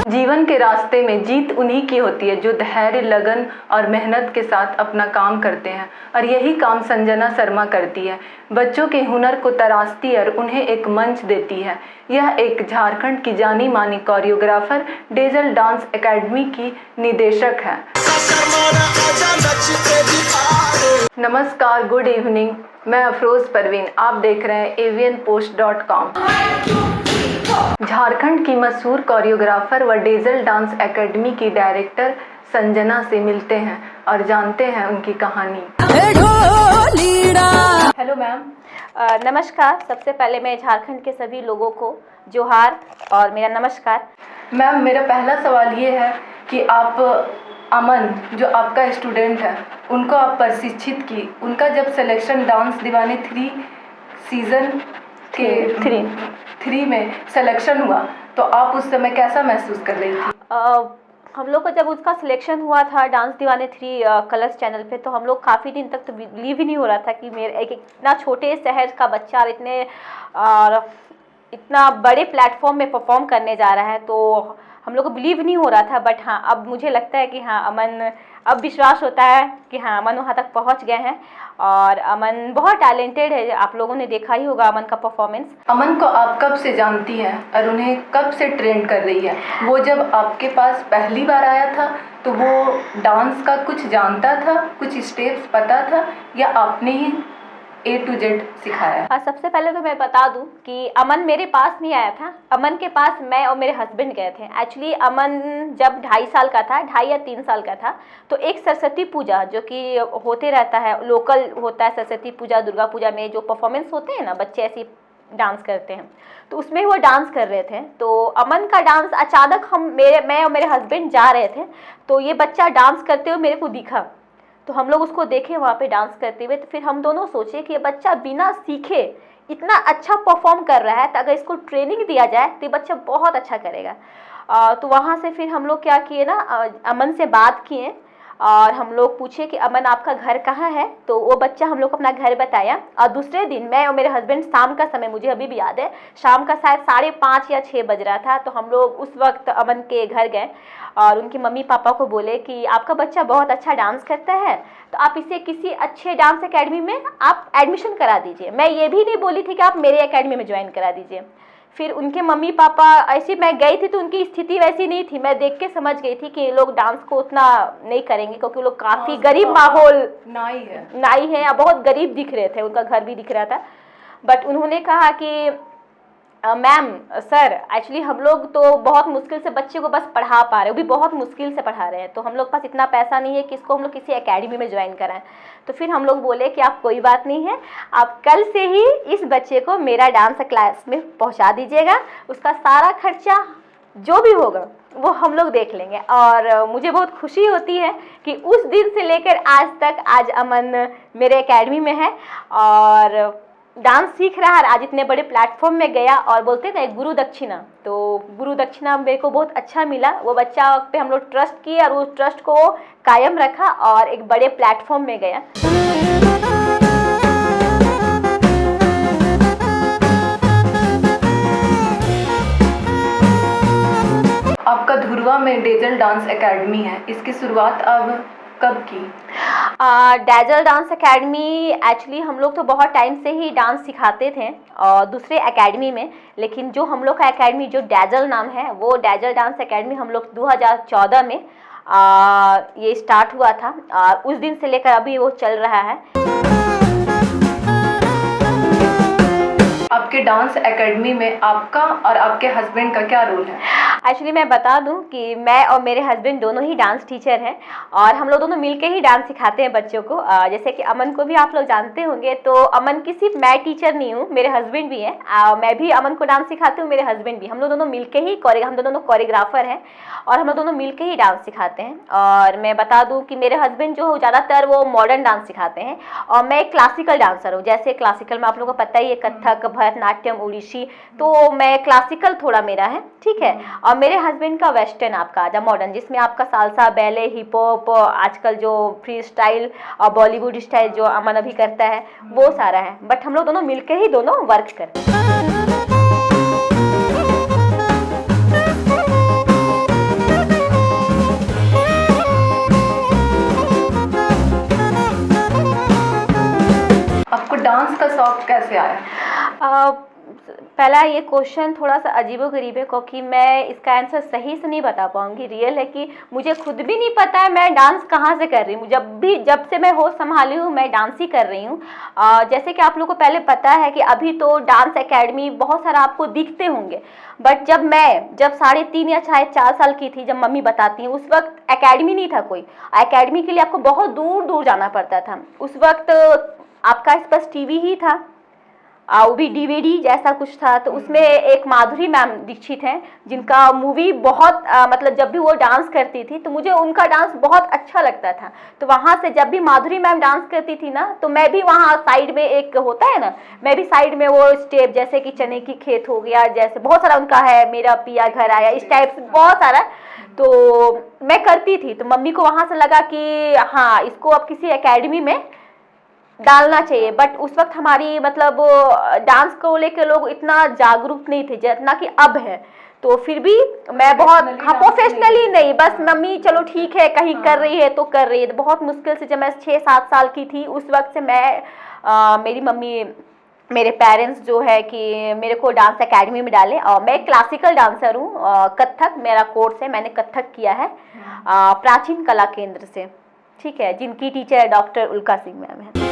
जीवन के रास्ते में जीत उन्हीं की होती है जो धैर्य, लगन और मेहनत के साथ अपना काम करते हैं, और यही काम संजना शर्मा करती है। बच्चों के हुनर को तराशती और उन्हें एक मंच देती है। यह एक झारखंड की जानी मानी कोरियोग्राफर, डेजल डांस एकेडमी की निदेशक है। नमस्कार, गुड इवनिंग। मैं अफरोज परवीन, आप देख रहे हैं avianpost.com। झारखंड की मशहूर कोरियोग्राफर व डेजल डांस एकेडमी की डायरेक्टर संजना से मिलते हैं और जानते हैं उनकी कहानी। Hello ma'am. नमस्कार। सबसे पहले मैं झारखंड के सभी लोगों को जोहार और मेरा नमस्कार। मैम, मेरा पहला सवाल ये है कि आप अमन, जो आपका स्टूडेंट है, उनको आप प्रशिक्षित की, उनका जब सिलेक्शन डांस दीवाने 3 सीज़न के 3 में सिलेक्शन हुआ तो आप उस समय कैसा महसूस कर रही थी? हम लोग को जब उसका सिलेक्शन हुआ था डांस दीवाने 3 कलर्स चैनल पे, तो हम लोग काफ़ी दिन तक तो बिलीव ही नहीं हो रहा था कि मेरे एक इतना छोटे शहर का बच्चा और इतना बड़े प्लेटफॉर्म में परफॉर्म करने जा रहा है। तो हम लोग को बिलीव नहीं हो रहा था। बट हाँ, अब मुझे लगता है कि हाँ अमन, अब विश्वास होता है कि हाँ अमन वहाँ तक पहुँच गए हैं और अमन बहुत टैलेंटेड है। आप लोगों ने देखा ही होगा अमन का परफॉर्मेंस। अमन को आप कब से जानती हैं और उन्हें कब से ट्रेन कर रही है? वो जब आपके पास पहली बार आया था तो वो डांस का कुछ जानता था, कुछ स्टेप्स पता था, या आपने ही A to Z सिखाया? हाँ, सबसे पहले तो मैं बता दूं कि अमन मेरे पास नहीं आया था। अमन के पास मैं और मेरे हस्बैंड गए थे। एक्चुअली अमन जब 2.5 साल का था, 2.5 या 3 साल का था, तो एक सरस्वती पूजा जो कि होते रहता है, लोकल होता है सरस्वती पूजा, दुर्गा पूजा में जो परफॉर्मेंस होते हैं ना, बच्चे ऐसी डांस करते हैं, तो उसमें वो डांस कर रहे थे। तो अमन का डांस अचानक मैं और मेरे हस्बैंड जा रहे थे, तो ये बच्चा डांस करते हुए मेरे को दिखा। तो हम लोग उसको देखे वहाँ पे डांस करते हुए, तो फिर हम दोनों सोचे कि ये बच्चा बिना सीखे इतना अच्छा परफॉर्म कर रहा है, तो अगर इसको ट्रेनिंग दिया जाए तो ये बच्चा बहुत अच्छा करेगा। तो वहाँ से फिर हम लोग क्या किए ना, अमन से बात किए और हम लोग पूछे कि अमन आपका घर कहाँ है। तो वो बच्चा हम लोग को अपना घर बताया। और दूसरे दिन मैं और मेरे हस्बैंड शाम का समय, मुझे अभी भी याद है, शाम का शायद 5:30 या 6 बज रहा था, तो हम लोग उस वक्त अमन के घर गए और उनके मम्मी पापा को बोले कि आपका बच्चा बहुत अच्छा डांस करता है, तो आप इसे किसी अच्छे डांस एकेडमी में आप एडमिशन करा दीजिए। मैं ये भी नहीं बोली थी कि आप मेरे एकेडमी में ज्वाइन करा दीजिए। फिर उनके मम्मी पापा, ऐसे मैं गई थी तो उनकी स्थिति वैसी नहीं थी, मैं देख के समझ गई थी कि ये लोग डांस को उतना नहीं करेंगे, क्योंकि लोग काफ़ी गरीब माहौल नाई है या बहुत गरीब दिख रहे थे, उनका घर भी दिख रहा था। बट उन्होंने कहा कि मैम सर, एक्चुअली हम लोग तो बहुत मुश्किल से बच्चे को बस पढ़ा पा रहे हैं, वो भी बहुत मुश्किल से पढ़ा रहे हैं, तो हम लोग पास इतना पैसा नहीं है कि इसको हम लोग किसी एकेडमी में ज्वाइन कराएं। तो फिर हम लोग बोले कि आप कोई बात नहीं है, आप कल से ही इस बच्चे को मेरा डांस क्लास में पहुंचा दीजिएगा, उसका सारा खर्चा जो भी होगा वो हम लोग देख लेंगे। और मुझे बहुत खुशी होती है कि उस दिन से लेकर आज तक आज अमन मेरे एकेडमी में है और डांस सीख रहा है। आज इतने बड़े प्लेटफॉर्म में गया और बोलते ना गुरु दक्षिणा, तो गुरु दक्षिणा मेरे को बहुत अच्छा मिला। वो बच्चा पे हम लोग ट्रस्ट किए और उस ट्रस्ट को कायम रखा और एक बड़े प्लेटफॉर्म में गया। आपका धुरवा में डेजल डांस एकेडमी है, इसकी शुरुआत अब कब की? डेजल डांस एकेडमी एक्चुअली हम लोग तो बहुत टाइम से ही डांस सिखाते थे और दूसरे एकेडमी में, लेकिन जो हम लोग का एकेडमी जो डेजल नाम है, वो डेजल डांस एकेडमी हम लोग 2014 में ये स्टार्ट हुआ था और उस दिन से लेकर अभी वो चल रहा है। आपके डांस एकेडमी में आपका और आपके हस्बैंड का क्या रोल है? एक्चुअली मैं बता दूं कि मैं और मेरे हस्बैंड दोनों ही डांस टीचर हैं और हम लोग दोनों मिलके ही डांस सिखाते हैं बच्चों को। जैसे कि अमन को भी आप लोग जानते होंगे, तो अमन की सिर्फ मैं टीचर नहीं हूँ, मेरे हस्बैंड भी हैं। मैं भी अमन को डांस सिखाती हूँ, मेरे हस्बैंड भी, हम लोग दोनों मिलके ही हम दोनों कोरियोग्राफर हैं और हम लोग दोनों मिलके ही डांस सिखाते हैं। और मैं बता दूँ कि मेरे हस्बैंड जो ज़्यादातर वो मॉडर्न डांस सिखाते हैं और मैं एक क्लासिकल डांसर हूँ। जैसे क्लासिकल में आप लोगों को पता ही है, कथक, भरतनाट्यम, ओडिसी, तो मैं क्लासिकल थोड़ा मेरा है, ठीक है। और मेरे हस्बैंड का वेस्टर्न आपका आजा मॉडर्न, जिसमें आपका सालसा, बैले, हिप हॉप, आजकल जो फ्री स्टाइल और बॉलीवुड स्टाइल जो अमन अभी करता है वो सारा है। बट हम लोग दोनों मिलकर ही दोनों वर्क करते हैं। कैसे आया? पहला ये क्वेश्चन थोड़ा सा अजीबोगरीब है, क्योंकि मैं इसका आंसर सही से नहीं बता पाऊंगी। रियल है कि मुझे खुद भी नहीं पता है मैं डांस कहाँ से कर रही हूँ। जब से मैं होश संभाली हूँ मैं डांस ही कर रही हूँ। जैसे कि आप लोगों को पहले पता है कि अभी तो डांस एकेडमी बहुत सारा आपको दिखते होंगे, बट जब 3.5 या 4 साल की थी, जब मम्मी बताती हैं, उस वक्त एकेडमी नहीं था कोई। एकेडमी के लिए आपको बहुत दूर दूर जाना पड़ता था। उस वक्त आपका बस टीवी ही था, वो भी डीवीडी जैसा कुछ था। तो उसमें एक माधुरी मैम दीक्षित हैं, जिनका मूवी बहुत मतलब जब भी वो डांस करती थी तो मुझे उनका डांस बहुत अच्छा लगता था। तो वहाँ से जब भी माधुरी मैम डांस करती थी ना, तो मैं भी वहाँ साइड में, एक होता है ना, मैं भी साइड में वो स्टेप, जैसे कि चने की खेत हो गया, जैसे बहुत सारा उनका है, मेरा पिया घर आया, इस टाइप से बहुत सारा, तो मैं करती थी। तो मम्मी को वहाँ से लगा कि हाँ, इसको अब किसी एकेडमी में डालना चाहिए। बट उस वक्त हमारी मतलब डांस को लेकर लोग इतना जागरूक नहीं थे जितना कि अब है। तो फिर भी मैं बहुत, हाँ, प्रोफेशनली नहीं, बस मम्मी चलो ठीक है कहीं कर रही है तो कर रही है। तो बहुत मुश्किल से जब मैं 6-7 साल की थी, उस वक्त से मेरी मम्मी, मेरे पेरेंट्स जो है कि मेरे को डांस एकेडमी में डाले। और मैं क्लासिकल डांसर हूँ, कथक मेरा कोर्स है, मैंने कथक किया है प्राचीन कला केंद्र से, ठीक है, जिनकी टीचर डॉक्टर उल्का सिंह मैम है।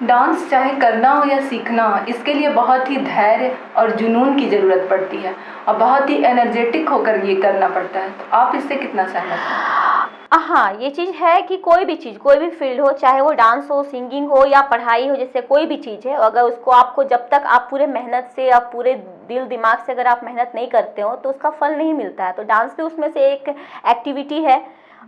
डांस चाहे करना हो या सीखना हो, इसके लिए बहुत ही धैर्य और जुनून की ज़रूरत पड़ती है और बहुत ही एनर्जेटिक होकर ये करना पड़ता है। तो आप इससे कितना सहमत हैं? हाँ, ये चीज़ है कि कोई भी चीज़, कोई भी फील्ड हो, चाहे वो डांस हो, सिंगिंग हो या पढ़ाई हो, जैसे कोई भी चीज़ है, अगर उसको आपको, जब तक आप पूरे मेहनत से, आप पूरे दिल दिमाग से अगर आप मेहनत नहीं करते हो तो उसका फल नहीं मिलता है। तो डांस भी उसमें से एक एक्टिविटी है,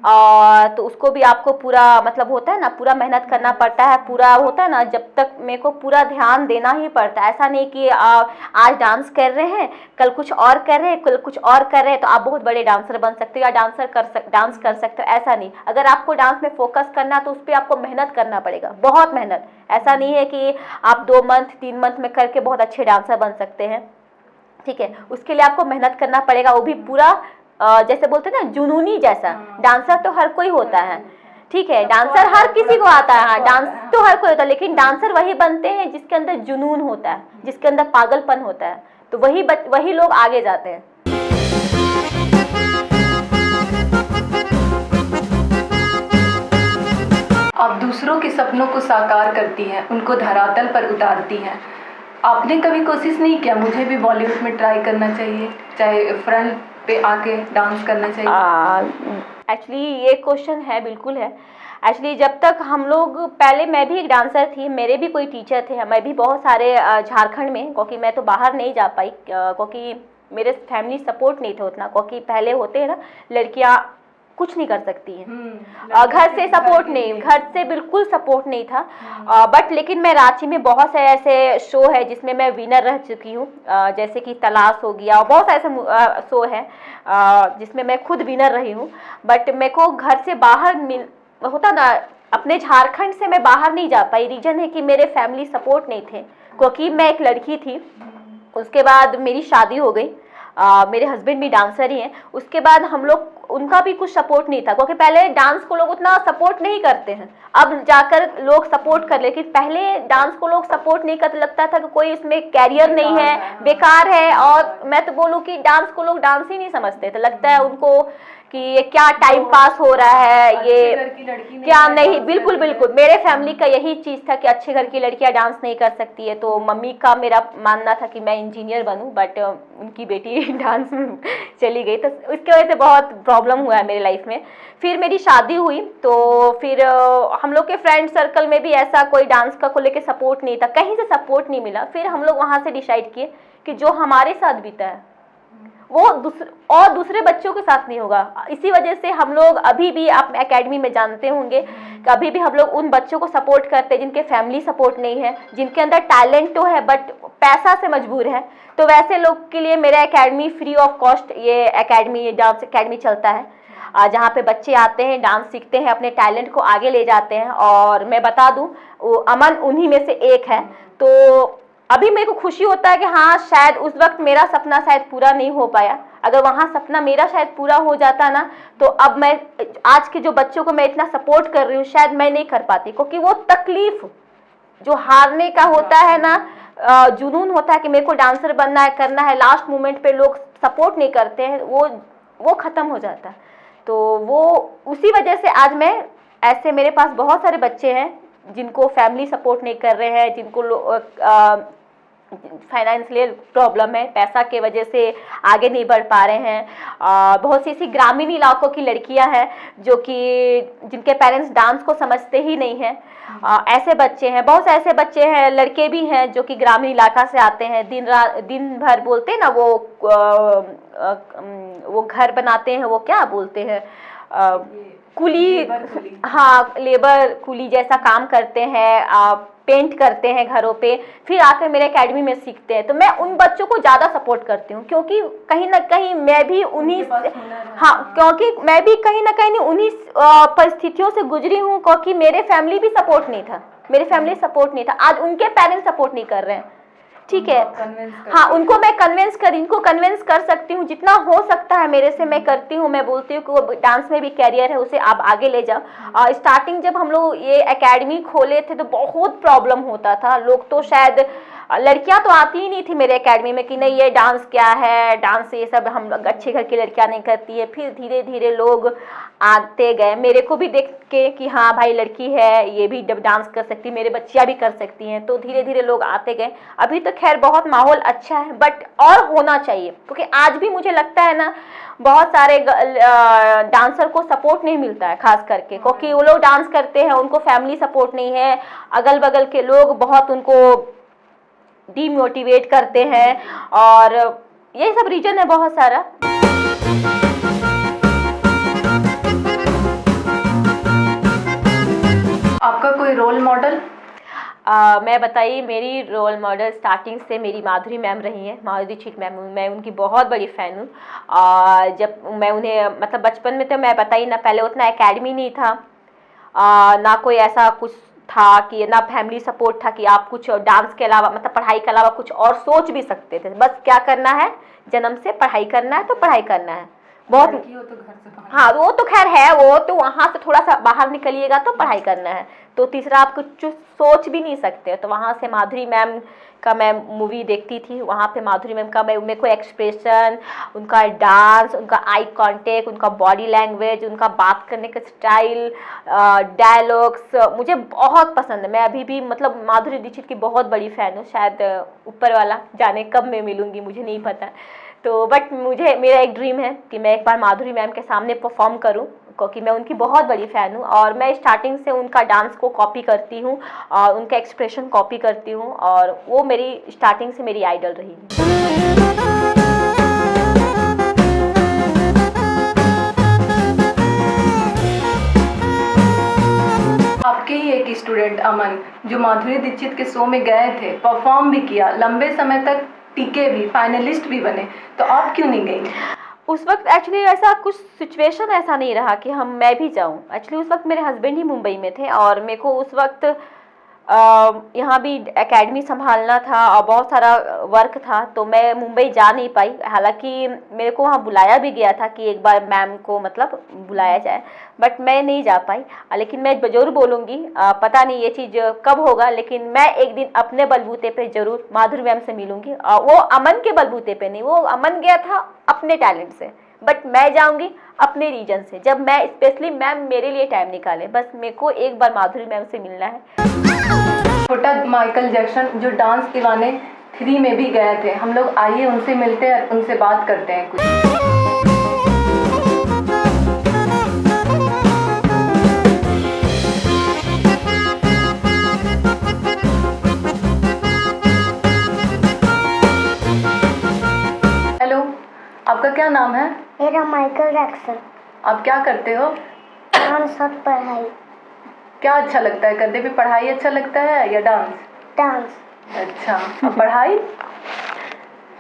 और तो उसको भी आपको पूरा मतलब होता है ना, पूरा मेहनत करना पड़ता है, पूरा होता है ना, जब तक मेरे को पूरा ध्यान देना ही पड़ता है। ऐसा नहीं कि आज डांस कर रहे हैं, कल कुछ और कर रहे हैं, कल कुछ और कर रहे हैं तो आप बहुत बड़े डांसर बन सकते हो या डांस कर सकते हो, ऐसा नहीं। अगर आपको डांस में फोकस करना है तो उस पर आपको मेहनत करना पड़ेगा, बहुत मेहनत। ऐसा नहीं है कि आप 2 मंथ 3 मंथ में करके बहुत अच्छे डांसर बन सकते हैं, ठीक है। उसके लिए आपको मेहनत करना पड़ेगा, वो भी पूरा जैसे बोलते हैं ना, जुनूनी जैसा। डांसर तो हर कोई होता है, ठीक है, डांसर हर किसी को आता है, हाँ, डांस तो हर कोई होता है, लेकिन डांसर वही बनते हैं जिसके अंदर जुनून होता है, जिसके अंदर पागलपन होता है, तो वही लोग आगे जाते हैं। आप दूसरों के सपनों को साकार करती हैं, उनको धरातल पर उतारती हैं। आपने कभी कोशिश नहीं किया मुझे भी बॉलीवुड में ट्राई करना चाहिए, चाहे फ्रंट पे आके डांस करना चाहिए? एक्चुअली ये क्वेश्चन है, बिल्कुल है। एक्चुअली जब तक हम लोग, पहले मैं भी एक डांसर थी, मेरे भी कोई टीचर थे, मैं भी बहुत सारे झारखंड में, क्योंकि मैं तो बाहर नहीं जा पाई, क्योंकि मेरे फैमिली सपोर्ट नहीं था उतना, क्योंकि पहले होते हैं ना, लड़कियां कुछ नहीं कर सकती हैं, घर से सपोर्ट नहीं, घर से बिल्कुल सपोर्ट नहीं था। बट लेकिन मैं रांची में बहुत से ऐसे शो है जिसमें मैं विनर रह चुकी हूँ, जैसे कि तलाश हो गया, और बहुत ऐसे शो है जिसमें मैं खुद विनर रही हूँ। बट मेरे को घर से बाहर होता ना, अपने झारखंड से मैं बाहर नहीं जा पाई। रीजन है कि मेरे फैमिली सपोर्ट नहीं थे, क्योंकि मैं एक लड़की थी। उसके बाद मेरी शादी हो गई, मेरे हस्बैंड भी डांसर ही हैं। उसके बाद हम लोग, उनका भी कुछ सपोर्ट नहीं था, क्योंकि पहले डांस को लोग उतना सपोर्ट नहीं करते हैं, अब जाकर लोग सपोर्ट कर, लेकिन पहले डांस को लोग सपोर्ट नहीं करते, लगता था कि कोई इसमें कैरियर नहीं है, बेकार है। और मैं तो बोलूँ कि डांस को लोग डांस ही नहीं समझते थे, लगता है उनको कि ये क्या टाइम पास हो रहा है, ये क्या नहीं। बिल्कुल बिल्कुल, मेरे फैमिली का यही चीज़ था कि अच्छे घर की लड़कियां डांस नहीं कर सकती है। तो मम्मी का मेरा मानना था कि मैं इंजीनियर बनूं, बट उनकी बेटी डांस में चली गई, तो उसकी वजह से बहुत प्रॉब्लम हुआ है मेरी लाइफ में। फिर मेरी शादी हुई, तो फिर हम लोग के फ्रेंड सर्कल में भी ऐसा कोई डांस का को लेके सपोर्ट नहीं था, कहीं से सपोर्ट नहीं मिला। फिर हम लोग वहाँ से डिसाइड किए कि जो हमारे साथ बीता है वो दूसरे बच्चों के साथ नहीं होगा। इसी वजह से हम लोग अभी भी, आप एकेडमी में जानते होंगे कि अभी भी हम लोग उन बच्चों को सपोर्ट करते हैं जिनके फैमिली सपोर्ट नहीं है, जिनके अंदर टैलेंट तो है बट पैसा से मजबूर है। तो वैसे लोग के लिए मेरा एकेडमी फ्री ऑफ कॉस्ट, ये एकेडमी, ये डांस एकेडमी चलता है, जहाँ पे बच्चे आते हैं, डांस सीखते हैं, अपने टैलेंट को आगे ले जाते हैं। और मैं बता दूँ, वो अमन उन्हीं में से एक है। तो अभी मेरे को खुशी होता है कि हाँ, शायद उस वक्त मेरा सपना शायद पूरा नहीं हो पाया, अगर वहाँ सपना मेरा शायद पूरा हो जाता ना, तो अब मैं आज के जो बच्चों को मैं इतना सपोर्ट कर रही हूँ शायद मैं नहीं कर पाती, क्योंकि वो तकलीफ जो हारने का होता है ना, जुनून होता है कि मेरे को डांसर बनना है, करना है, लास्ट मोमेंट पे लोग सपोर्ट नहीं करते हैं, वो ख़त्म हो जाता है। तो वो उसी वजह से आज मैं ऐसे, मेरे पास बहुत सारे बच्चे हैं जिनको फैमिली सपोर्ट नहीं कर रहे हैं, जिनको फाइनेंशियल प्रॉब्लम है, पैसा के वजह से आगे नहीं बढ़ पा रहे हैं। बहुत सी ऐसी ग्रामीण इलाकों की लड़कियां हैं जो कि जिनके पेरेंट्स डांस को समझते ही नहीं हैं। ऐसे बच्चे हैं, बहुत से ऐसे बच्चे हैं, लड़के भी हैं जो कि ग्रामीण इलाका से आते हैं, दिन भर बोलते हैं ना वो घर बनाते हैं, वो क्या बोलते हैं, कुली, हाँ लेबर कुली जैसा काम करते हैं, पेंट करते हैं घरों पे, फिर आकर मेरे एकेडमी में सीखते हैं। तो मैं उन बच्चों को ज़्यादा सपोर्ट करती हूँ, क्योंकि कहीं ना कहीं मैं भी उन्हीं, हाँ क्योंकि मैं भी कहीं ना कहीं उन्हीं परिस्थितियों से गुजरी हूँ, क्योंकि मेरे फैमिली भी सपोर्ट नहीं था, मेरे फैमिली सपोर्ट नहीं था, आज उनके पेरेंट्स सपोर्ट नहीं कर रहे हैं, ठीक है। हाँ, उनको मैं इनको कन्विंस कर सकती हूँ, जितना हो सकता है मेरे से मैं करती हूँ। मैं बोलती हूँ कि वो डांस में भी कैरियर है, उसे आप आगे ले जाओ। स्टार्टिंग जब हम लोग ये एकेडमी खोले थे तो बहुत प्रॉब्लम होता था, लोग तो शायद, लड़कियां तो आती ही नहीं थी मेरे एकेडमी में कि नहीं ये डांस क्या है, डांस ये सब हम अच्छे घर की लड़कियां नहीं करती है। फिर धीरे धीरे लोग आते गए, मेरे को भी देख के कि हाँ भाई लड़की है, ये भी डांस कर सकती है, मेरे बच्चियां भी कर सकती हैं, तो धीरे धीरे लोग आते गए। अभी तो खैर बहुत माहौल अच्छा है, बट और होना चाहिए, क्योंकि आज भी मुझे लगता है ना बहुत सारे डांसर को सपोर्ट नहीं मिलता है, खास करके क्योंकि वो लोग डांस करते हैं, उनको फैमिली सपोर्ट नहीं है, अगल बगल के लोग बहुत उनको डीमोटिवेट करते हैं, और ये सब रीजन है बहुत सारा। आपका कोई रोल मॉडल? मैं बताइए, मेरी रोल मॉडल स्टार्टिंग से मेरी माधुरी मैम रही हैं, माधुरी दीक्षित मैम, मैं उनकी बहुत बड़ी फ़ैन हूँ। जब मैं उन्हें मतलब बचपन में, तो मैं बताइए ना, पहले उतना एकेडमी नहीं था, ना कोई ऐसा कुछ था कि ना फैमिली सपोर्ट था कि आप कुछ डांस के अलावा, मतलब पढ़ाई के अलावा कुछ और सोच भी सकते थे। बस क्या करना है, जन्म से पढ़ाई करना है तो पढ़ाई करना है, बहुत, तो घर से हाँ वो तो खैर है, वो तो वहाँ से थोड़ा सा बाहर निकलिएगा तो पढ़ाई करना है, तो तीसरा आप कुछ सोच भी नहीं सकते। तो वहाँ से माधुरी मैम का मैं मूवी देखती थी, वहाँ पे माधुरी मैम का मेरे को एक्सप्रेशन, उनका डांस, उनका आई कांटेक्ट, उनका बॉडी लैंग्वेज, उनका बात करने का स्टाइल, डायलॉग्स मुझे बहुत पसंद है। मैं अभी भी मतलब माधुरी दीक्षित की बहुत बड़ी फ़ैन हूँ, शायद ऊपर वाला जाने कब मैं मिलूँगी मुझे नहीं पता, तो बट मेरा एक ड्रीम है कि मैं एक बार माधुरी मैम के सामने परफॉर्म करूं, क्योंकि मैं उनकी बहुत बड़ी फ़ैन हूं, और मैं स्टार्टिंग से उनका डांस को कॉपी करती हूं और उनका एक्सप्रेशन कॉपी करती हूं, और वो मेरी स्टार्टिंग से मेरी आइडल रही है। आपके ही एक स्टूडेंट अमन, जो माधुरी दीक्षित के शो में गए थे, परफॉर्म भी किया, लंबे समय तक टिके भी, फाइनलिस्ट भी बने, तो आप क्यों नहीं गई? उस वक्त एक्चुअली ऐसा कुछ सिचुएशन ऐसा नहीं रहा कि मैं भी जाऊं। एक्चुअली उस वक्त मेरे हस्बैंड ही मुंबई में थे, और मेरे को उस वक्त यहाँ भी एकेडमी संभालना था और बहुत सारा वर्क था, तो मैं मुंबई जा नहीं पाई। हालांकि मेरे को वहाँ बुलाया भी गया था कि एक बार मैम को मतलब बुलाया जाए, बट मैं नहीं जा पाई। लेकिन मैं ज़रूर बोलूँगी, पता नहीं ये चीज़ कब होगा, लेकिन मैं एक दिन अपने बलबूते पे ज़रूर माधुरी मैम से मिलूँगी। वो अमन के बलबूते पे नहीं, वो अमन गया था अपने टैलेंट से, बट मैं जाऊँगी अपने रीजन से, जब मैं स्पेशली मैम मेरे लिए टाइम निकाले। बस मेरे को एक बार माधुरी मैम से मिलना है। छोटा माइकल जैक्सन जो डांस दीवाने 3 में भी गए थे, हम लोग आइए उनसे मिलते हैं, उनसे बात करते हैं कुछ। हेलो, आपका क्या नाम है? मेरा माइकल जैक्सन। आप क्या करते हो? डांस और पढ़ाई। क्या अच्छा लगता है करने में, पढ़ाई अच्छा लगता है या डांस? डांस। अच्छा, और पढ़ाई?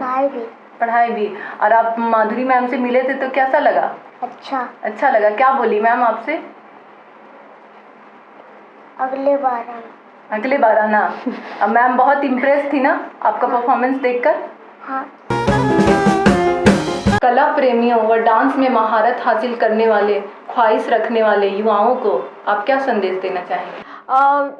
पढ़ाई भी। पढ़ाई भी। और आप माधुरी मैम से मिले थे तो कैसा लगा? अच्छा लगा। क्या बोली मैम आपसे? अगले बार आना। अब मैम बहुत इम्प्रेस थी ना आपका परफॉर्मेंस देखकर? हाँ। कला प्रेमियों व डांस में महारत हासिल करने वाले, ख्वाहिश रखने वाले युवाओं को आप क्या संदेश देना चाहेंगे?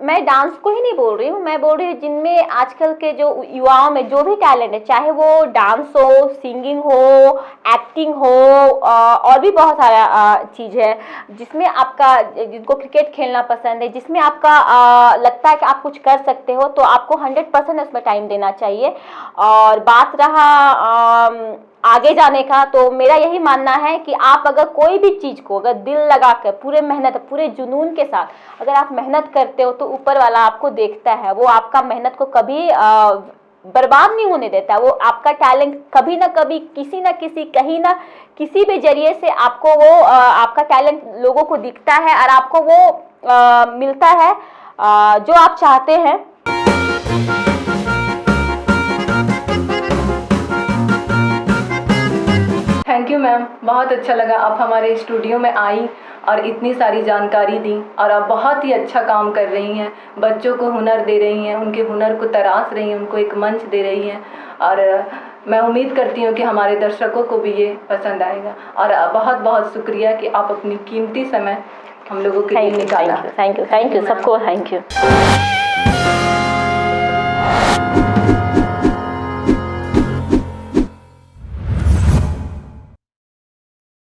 मैं डांस को ही नहीं बोल रही हूँ, मैं बोल रही हूँ जिनमें आजकल के जो युवाओं में जो भी टैलेंट है, चाहे वो डांस हो, सिंगिंग हो, एक्टिंग हो, और भी बहुत सारा चीज़ है जिसमें आपका, जिनको क्रिकेट खेलना पसंद है, जिसमें आपका लगता है कि आप कुछ कर सकते हो, तो आपको 100% उसमें टाइम देना चाहिए। और बात रहा आगे जाने का, तो मेरा यही मानना है कि आप अगर कोई भी चीज़ को अगर दिल लगा कर, पूरे मेहनत, पूरे जुनून के साथ अगर आप मेहनत करते हो, तो ऊपर वाला आपको देखता है, वो आपका मेहनत को कभी बर्बाद नहीं होने देता। वो आपका टैलेंट कभी ना कभी, किसी ना किसी, कहीं ना किसी भी जरिए से आपको वो आपका टैलेंट लोगों को दिखता है और आपको वो मिलता है जो आप चाहते हैं। थैंक यू मैम, बहुत अच्छा लगा आप हमारे स्टूडियो में आई और इतनी सारी जानकारी दी, और आप बहुत ही अच्छा काम कर रही हैं, बच्चों को हुनर दे रही हैं, उनके हुनर को तराश रही हैं, उनको एक मंच दे रही हैं। और मैं उम्मीद करती हूँ कि हमारे दर्शकों को भी ये पसंद आएगा। और बहुत बहुत शुक्रिया कि आप अपनी कीमती समय हम लोगों के लिए निकाला। थैंक यू सबको, थैंक यू।